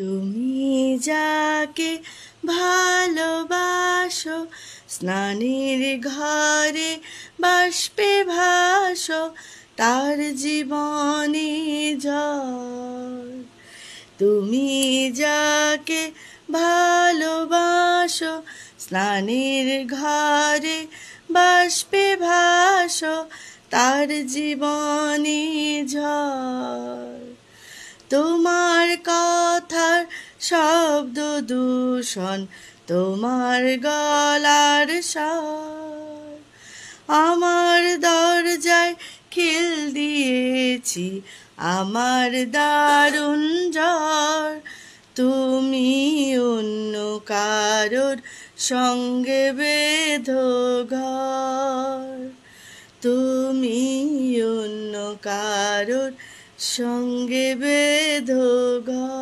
তুমি যাকে ভালোবাসো স্নানের ঘরে বাষ্পে ভাসো তার জীবনে জল। তুমি যাকে ভালোবাসো স্নানের ঘরে বাষ্পে ভাসো তার জীবনে ঝড়। তোমার কথার শব্দ দূষণ, তোমার গলার স্বর আমার দরজায় খিল দিয়েছি, আমার দারুণ জ্বর। তুমি অন্য কারোর সঙ্গে বেঁধো ঘর, তুমি অন্য কারোর সঙ্গে বেঁধো ঘর।